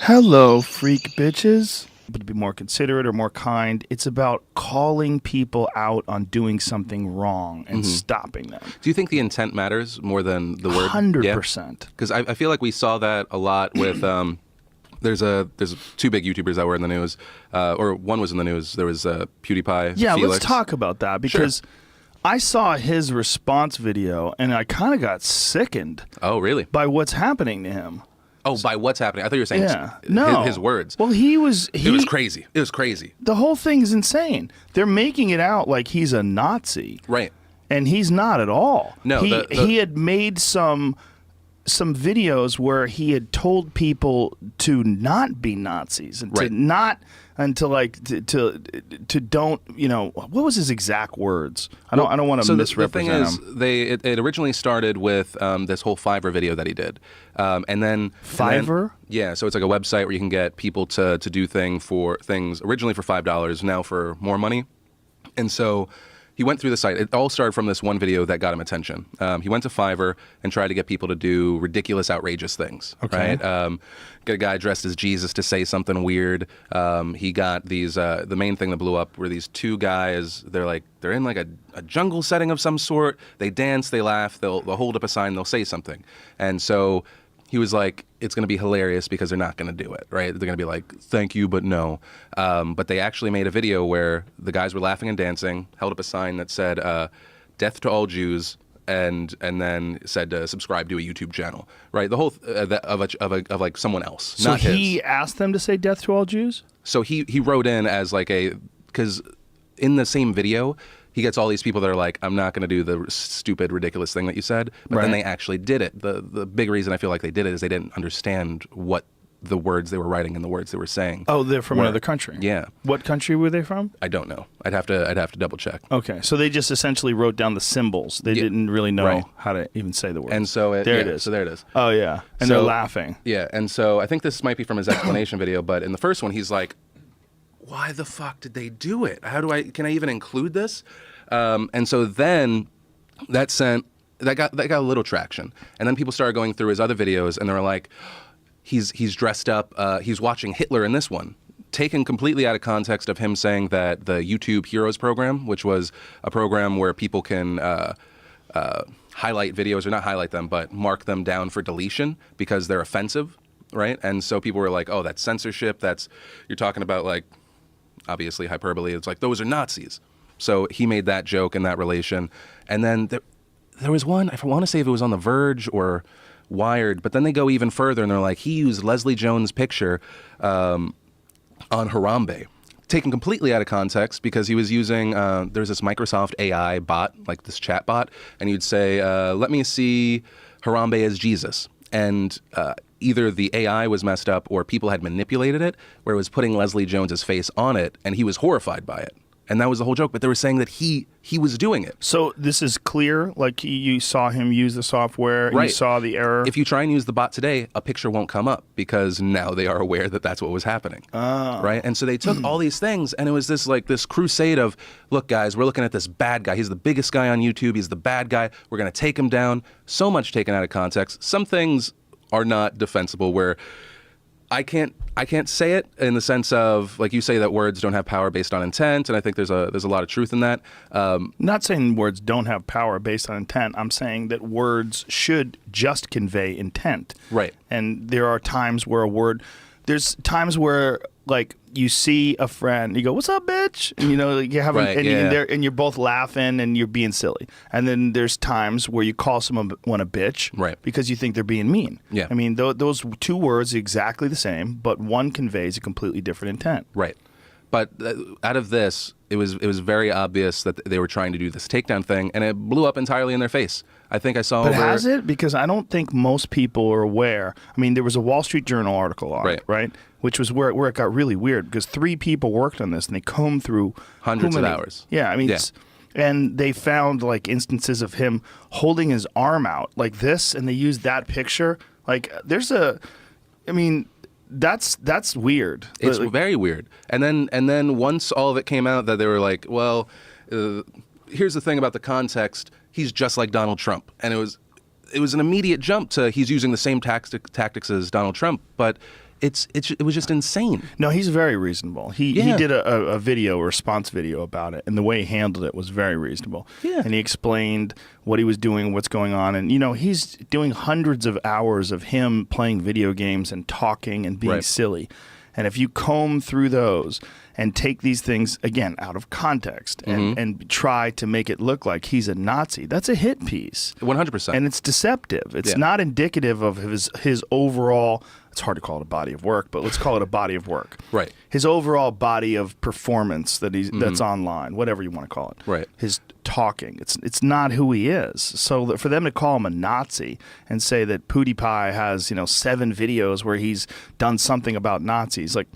Hello, freak bitches. But to be more considerate or more kind, it's about calling people out on doing something wrong and stopping them. Do you think the intent matters more than the word? 100%. Because I feel like we saw that a lot with there's two big YouTubers that were in the news, or one was in the news. There was PewDiePie. Yeah, Felix. let's talk about that because I saw his response video and I kind of got sickened. Oh, really? By what's happening to him. Oh, by what's happening? I thought you were saying his words. Well, it was crazy. It was crazy. The whole thing is insane. They're making it out like he's a Nazi. Right. And he's not at all. No, he had made some videos where he had told people to not be Nazis and to not to don't, you know, what was his exact words? I don't want to misrepresent him. So the thing is, it originally started with this whole Fiverr video that he did, and then Fiverr. Yeah, so it's like a website where you can get people to do things originally for $5, now for more money, and so he went through the site. It all started from this one video that got him attention. He went to Fiverr and tried to get people to do ridiculous, outrageous things. Okay. Right? Get a guy dressed as Jesus to say something weird. He got these. The main thing that blew up were these two guys. They're in like a jungle setting of some sort. They dance, they laugh, they'll hold up a sign, they'll say something. And so he was like, it's going to be hilarious because they're not going to do it, right? They're going to be like, thank you, but no. But they actually made a video where the guys were laughing and dancing, held up a sign that said, death to all Jews, and then said subscribe to a YouTube channel, right? The whole of like someone else, so not his. So he asked them to say death to all Jews? So he wrote in as like because in the same video, he gets all these people that are like, I'm not going to do the stupid, ridiculous thing that you said. But then they actually did it. The big reason I feel like they did it is they didn't understand what the words they were writing and the words they were saying. Oh, they're from another country? Yeah. What country were they from? I don't know. I'd have to double check. Okay. So they just essentially wrote down the symbols. They didn't really know how to even say the words. And so there it is. So there it is. Oh, yeah. And they're laughing. Yeah. And so I think this might be from his explanation video, but in the first one, he's like, why the fuck did they do it? Can I even include this? And so then that got a little traction, and then people started going through his other videos, and they were like, he's dressed up, he's watching Hitler in this one, taken completely out of context of him saying that the YouTube Heroes program, which was a program where people can highlight videos, or not highlight them, but mark them down for deletion because they're offensive, right? And so people were like, oh, that's censorship. You're talking about like, obviously hyperbole. It's like, those are Nazis. So he made that joke in that relation. And then there was one, I want to say if it was on The Verge or Wired, but then they go even further and they're like, he used Leslie Jones' picture on Harambe, taken completely out of context because he was using, there's this Microsoft AI bot, like this chat bot, and you'd say, let me see Harambe as Jesus. And either the AI was messed up or people had manipulated it, where it was putting Leslie Jones' face on it, and he was horrified by it. And that was the whole joke, but they were saying that he was doing it. So this is clear, like you saw him use the software, and you saw the error? If you try and use the bot today, a picture won't come up because now they are aware that that's what was happening. Oh. Right? And so they took all these things, and it was this crusade of, look, guys, we're looking at this bad guy. He's the biggest guy on YouTube. He's the bad guy. We're going to take him down. So much taken out of context. Some things are not defensible where I can't say it in the sense of, like you say, that words don't have power based on intent, and I think there's a lot of truth in that. Not saying words don't have power based on intent. I'm saying that words should just convey intent. Right. And there are times where there's times where like you see a friend, you go, "What's up, bitch?" And you know, you have and you're both laughing and you're being silly. And then there's times where you call someone a bitch, right, because you think they're being mean. Yeah. I mean, those two words are exactly the same, but one conveys a completely different intent. Right. But out of this, it was very obvious that they were trying to do this takedown thing, and it blew up entirely in their face. I think I saw. But has it? Because I don't think most people are aware. I mean, there was a Wall Street Journal article on it, right? Which was where it got really weird because 3 people worked on this and they combed through hundreds of hours. Yeah, I mean, and they found like instances of him holding his arm out like this, and they used that picture. Like, that's weird. It's very weird. And then once all of it came out that they were like, well, here's the thing about the context. He's just like Donald Trump. And it was an immediate jump to he's using the same tactics as Donald Trump. But it was just insane. No, he's very reasonable. He did a response video about it, and the way he handled it was very reasonable. Yeah. And he explained what he was doing, what's going on, and he's doing hundreds of hours of him playing video games and talking and being silly. And if you comb through those and take these things, again, out of context and try to make it look like he's a Nazi, that's a hit piece. 100%. And it's deceptive. It's not indicative of his overall, it's hard to call it a body of work, but let's call it a body of work. Right. His overall body of performance that's online, whatever you want to call it. Right. His talking. It's not who he is. So for them to call him a Nazi and say that PewDiePie has, 7 videos where he's done something about Nazis, like,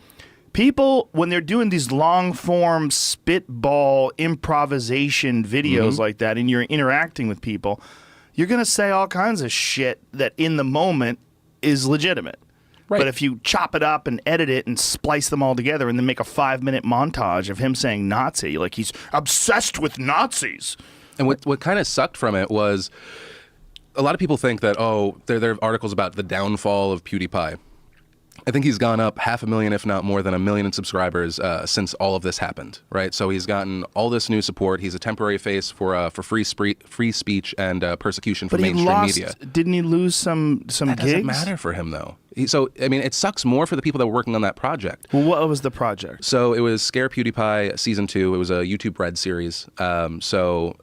people, when they're doing these long-form spitball improvisation videos like that and you're interacting with people, you're going to say all kinds of shit that in the moment is legitimate. Right. But if you chop it up and edit it and splice them all together and then make a 5-minute montage of him saying Nazi, like he's obsessed with Nazis. And what kind of sucked from it was a lot of people think that, there are articles about the downfall of PewDiePie. I think he's gone up 500,000, if not more than 1 million in subscribers since all of this happened, right? So he's gotten all this new support. He's a temporary face for free speech and persecution from mainstream media. Didn't he lose some that gigs? That doesn't matter for him, though. It sucks more for the people that were working on that project. Well, what was the project? So it was Scare PewDiePie Season 2. It was a YouTube Red series. So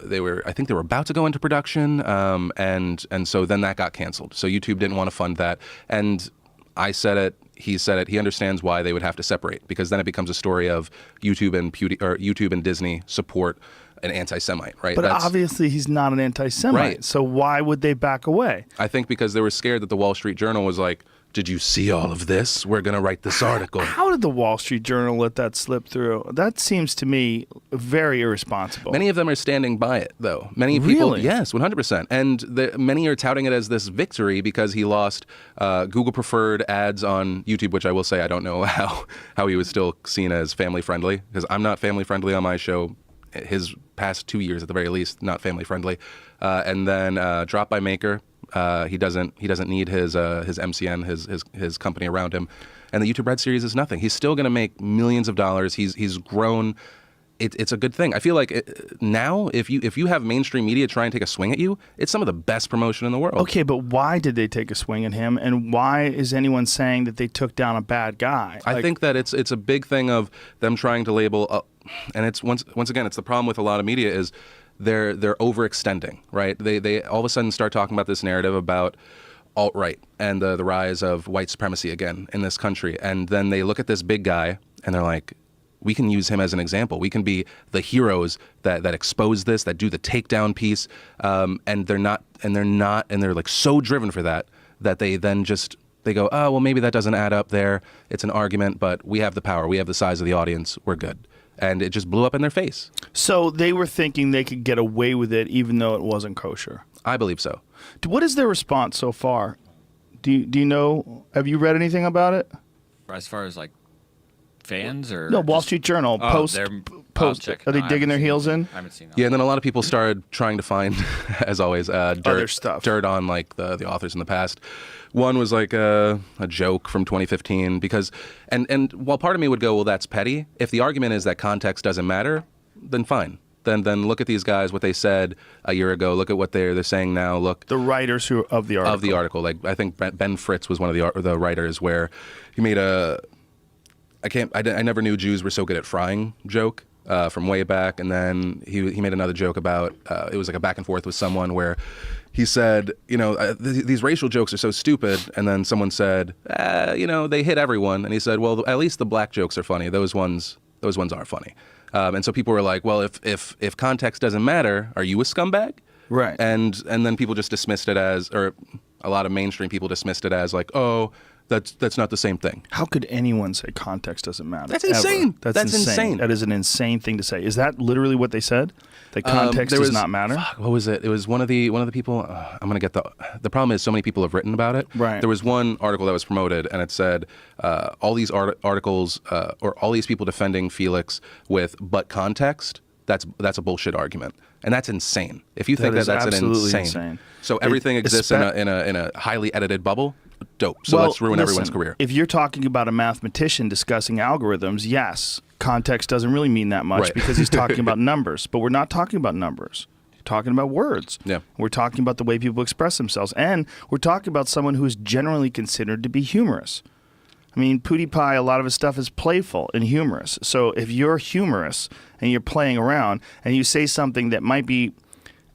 I think they were about to go into production, and so then that got canceled. So YouTube didn't want to fund that. And I said it, he said it, he understands why they would have to separate, because then it becomes a story of YouTube and Disney support an anti-Semite, right? But obviously he's not an anti-Semite, right. So why would they back away? I think because they were scared that the Wall Street Journal was like, did you see all of this? We're going to write this article. How did the Wall Street Journal let that slip through? That seems to me very irresponsible. Many of them are standing by it, though. Many people, yes, 100%. And many are touting it as this victory because he lost Google preferred ads on YouTube, which I will say I don't know how he was still seen as family friendly, because I'm not family friendly on my show. His past 2 years, at the very least, not family friendly. And then Drop by Maker. He doesn't need his MCN, his company around him, and the YouTube Red series is nothing. He's still going to make millions of dollars. He's grown. It's a good thing. I feel like now, if you have mainstream media try and take a swing at you, it's some of the best promotion in the world. Okay, but why did they take a swing at him, and why is anyone saying that they took down a bad guy? I think that it's a big thing of them trying to label, and it's once again, it's the problem with a lot of media is they're overextending, right? They all of a sudden start talking about this narrative about alt-right and the rise of white supremacy again in this country, and then they look at this big guy and they're like, we can use him as an example. We can be the heroes that expose this, that do the takedown piece, and they're like so driven for that they then they go, oh well, maybe that doesn't add up there. It's an argument, but we have the power, we have the size of the audience, we're good. And it just blew up in their face. So they were thinking they could get away with it even though it wasn't kosher. I believe so. What is their response so far? Do you know? Have you read anything about it? As far as like fans or no? Wall Street Journal post. Are they digging their heels in? I haven't seen that. Yeah, and then a lot of people started trying to find, as always, dirt on like the authors in the past. One was like a joke from 2015 because, and while part of me would go, well, that's petty. If the argument is that context doesn't matter, then fine. Then look at these guys, what they said a year ago. Look at what they're saying now. Look, the writers of the article. Like I think Ben Fritz was one of the writers where he made I never knew Jews were so good at frying joke. From way back, and then he made another joke about it was like a back and forth with someone where he said, these racial jokes are so stupid, and then someone said, they hit everyone, and he said, well, at least the black jokes are funny. Those ones are funny, and so people were like, well, if context doesn't matter, are you a scumbag? Right. And then people just dismissed it as, or a lot of mainstream people dismissed it as like, oh, that's not the same thing. How could anyone say context doesn't matter? That's insane. That's insane. That is an insane thing to say. Is that literally what they said? That context does not matter? What was it? It was one of the people. I'm gonna get the problem is so many people have written about it. Right. There was one article that was promoted, and it said all these articles or all these people defending Felix with but context. That's a bullshit argument, and that's insane. If you think that's insane. So everything exists in a highly edited bubble. dope. So let's ruin everyone's career. If you're talking about a mathematician discussing algorithms, yes, context doesn't really mean that much because he's talking about numbers. But we're not talking about numbers. We're talking about words. Yeah. We're talking about the way people express themselves. And we're talking about someone who is generally considered to be humorous. I mean, PewDiePie, a lot of his stuff is playful and humorous. So if you're humorous and you're playing around and you say something that might be,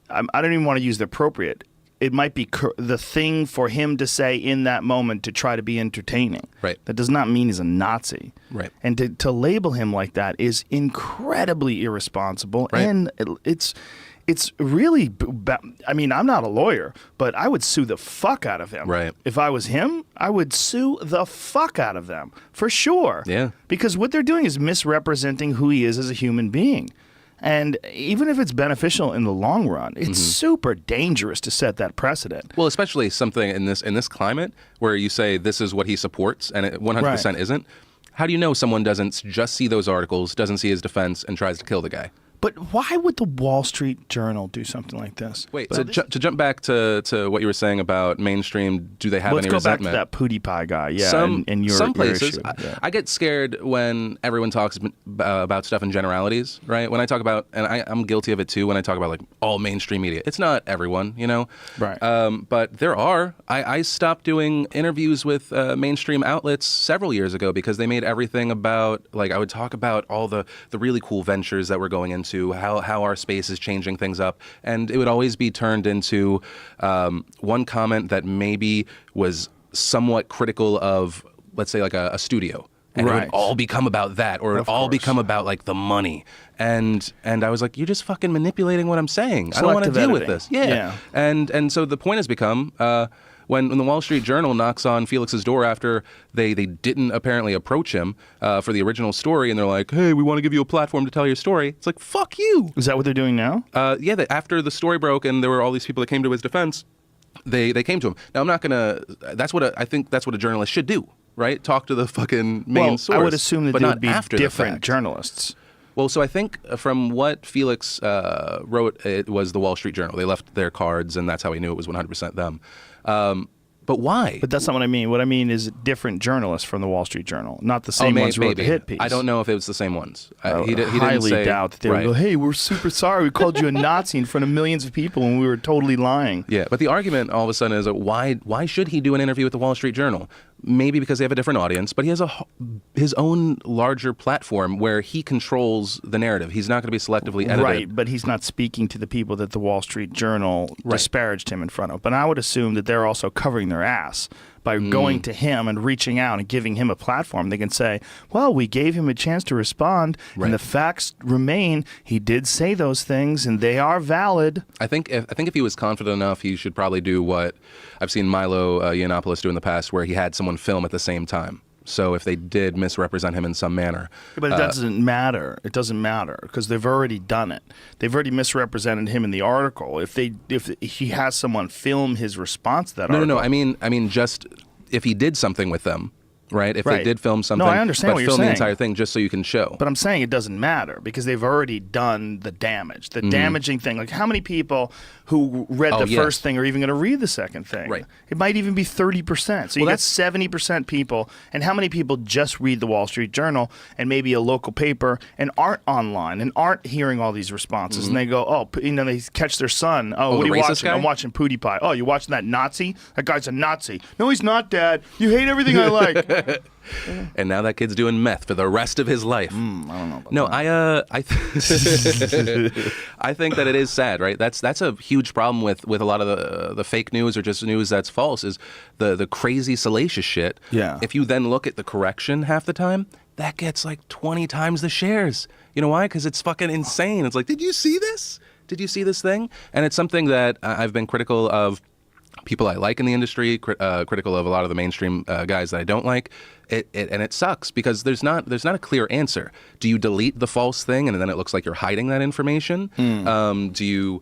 I don't even want to use the appropriate, it might be the thing for him to say in that moment to try to be entertaining. Right. That does not mean he's a Nazi. Right. And to label him like that is incredibly irresponsible. Right. And it's really, I mean, I'm not a lawyer, but I would sue the fuck out of him. Right. If I was him, I would sue the fuck out of them, for sure. Yeah. Because what they're doing is misrepresenting who he is as a human being. And even if it's beneficial in the long run, it's super dangerous to set that precedent. Well, especially something in this climate where you say this is what he supports and it 100% isn't. How do you know someone doesn't just see those articles, doesn't see his defense, and tries to kill the guy? But why would the Wall Street Journal do something like this? Wait, so to jump back to what you were saying about mainstream, do they have any resentment? Let's go back to that PewDiePie guy. Yeah, some places, issue. I get scared when everyone talks about stuff in generalities, right? When I talk about, and I'm guilty of it too, when I talk about like all mainstream media. It's not everyone, you know? Right. But there are. I stopped doing interviews with mainstream outlets several years ago because they made everything about, like, I would talk about all the really cool ventures that we're going into, how our space is changing things up, and it would always be turned into one comment that maybe was somewhat critical of, let's say, like a studio, and it would all become about that, or it would all become about like the money, and I was like, you're just fucking manipulating what I'm saying. I don't want to deal with this. Yeah. And so the point has become when the Wall Street Journal knocks on Felix's door after they didn't apparently approach him for the original story, and they're like, hey, we want to give you a platform to tell your story. It's like, fuck you. Is that what they're doing now? Yeah, after the story broke and there were all these people that came to his defense, they came to him. Now, I'm not going to, I think that's what a journalist should do, right? Talk to the fucking main source. I would assume that but they not would be after different journalists. Well, so I think from what Felix wrote, it was the Wall Street Journal. They left their cards, and that's how he knew it was 100% them. But why? But that's not what I mean. What I mean is different journalists from the Wall Street Journal, not the same ones who wrote the hit piece. I don't know if it was the same ones. He didn't highly say, doubt that they would go, hey, we're super sorry. We called you a Nazi in front of millions of people and we were totally lying. Yeah, but the argument all of a sudden is why should he do an interview with the Wall Street Journal? Maybe because they have a different audience, but he has his own larger platform where he controls the narrative. He's not going to be selectively edited. Right, but he's not speaking to the people that the Wall Street Journal disparaged him in front of. But I would assume that they're also covering their ass by going to him and reaching out and giving him a platform. They can say, well, we gave him a chance to respond, and the facts remain. He did say those things, and they are valid. I think if he was confident enough, he should probably do what I've seen Milo Yiannopoulos do in the past, where he had someone film at the same time. So if they did misrepresent him in some manner. But it doesn't matter. It doesn't matter because they've already done it. They've already misrepresented him in the article. If he has someone film his response to that article. No. I mean, just if he did something with them. Right? If they did film something, no, I understand what you're saying. Film the entire thing just so you can show. But I'm saying it doesn't matter because they've already done the damage. The damaging thing. Like how many people who read the first thing are even going to read the second thing? Right. It might even be 30%. So you got 70% people. And how many people just read the Wall Street Journal and maybe a local paper and aren't online and aren't hearing all these responses? And they go, they catch their son. Oh, what are you watching? I'm watching PewDiePie. Oh, you watching that Nazi? That guy's a Nazi. No, he's not, Dad. You hate everything I like. And now that kid's doing meth for the rest of his life. I don't know about that. I think that it is sad, right? That's a huge problem with a lot of the fake news or just news that's false is the crazy salacious shit. Yeah. If you then look at the correction half the time, that gets like 20 times the shares. You know why? Because it's fucking insane. It's like, did you see this? Did you see this thing? And it's something that I've been critical of people I like in the industry, critical of a lot of the mainstream guys that I don't like. And it sucks because there's not a clear answer. Do you delete the false thing and then it looks like you're hiding that information? Do you?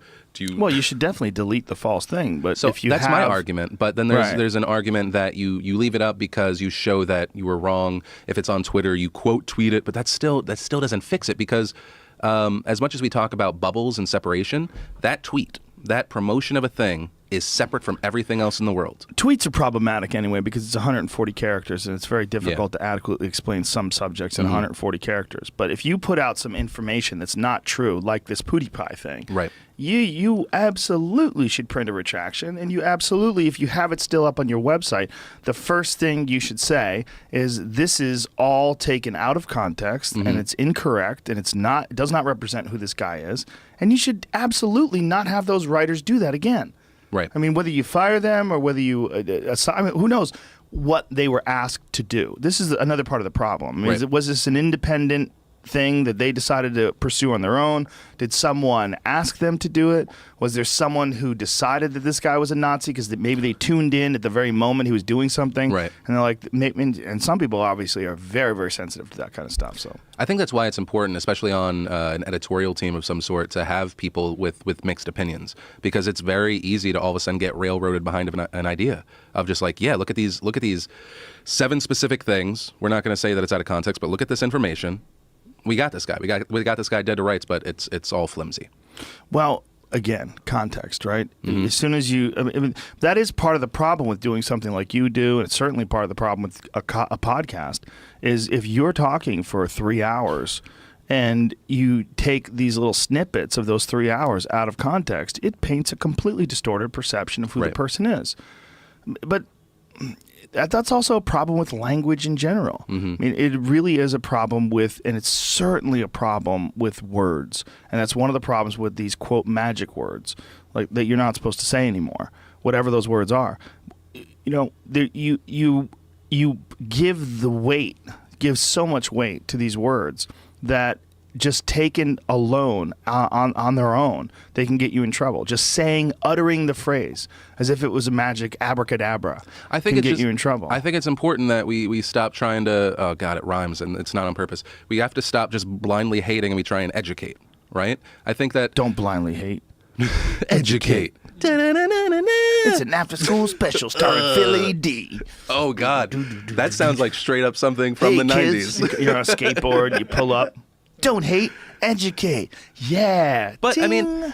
Well, you should definitely delete the false thing. But so if you that's my argument. But then there's an argument that you leave it up because you show that you were wrong. If it's on Twitter, you quote tweet it, but that still doesn't fix it because as much as we talk about bubbles and separation, that tweet, that promotion of a thing is separate from everything else in the world. Tweets are problematic anyway because it's 140 characters and it's very difficult to adequately explain some subjects in 140 characters. But if you put out some information that's not true, like this PewDiePie thing, Right. you absolutely should print a retraction, and you absolutely, if you have it still up on your website, the first thing you should say is this is all taken out of context and it's incorrect and it does not represent who this guy is, and you should absolutely not have those writers do that again. Right. I mean, whether you fire them or whether you assign, who knows what they were asked to do. This is another part of the problem. I mean, was this an independent thing that they decided to pursue on their own? Did someone ask them to do it? Was there someone who decided that this guy was a Nazi because maybe they tuned in at the very moment he was doing something? Right. And they're like, and some people obviously are very, very sensitive to that kind of stuff. So I think that's why it's important, especially on an editorial team of some sort, to have people with mixed opinions, because it's very easy to all of a sudden get railroaded behind an idea of just like, yeah, look at these 7 specific things. We're not going to say that it's out of context, but look at this information. We got this guy. We got this guy dead to rights, but it's all flimsy. Well, again, context, right? As soon as I mean, that is part of the problem with doing something like you do, and it's certainly part of the problem with a podcast, is if you're talking for 3 hours and you take these little snippets of those 3 hours out of context, it paints a completely distorted perception of who the person is. But that's also a problem with language in general. I mean, it really is a problem with, and it's certainly a problem with words. And that's one of the problems with these, quote, magic words, like that you're not supposed to say anymore, whatever those words are. You know, you give so much weight to these words that just taken alone on their own, they can get you in trouble. Just uttering the phrase as if it was a magic abracadabra can get you in trouble. I think it's important that we stop trying to, oh God, it rhymes and it's not on purpose. We have to stop just blindly hating and we try and educate, right? I think that... Don't blindly hate. Educate. It's an after-school special starring Philly D. Oh God, that sounds like straight up something from the kids, 90s. You're on a skateboard, you pull up. Don't hate, educate. Yeah. But Ding. I mean...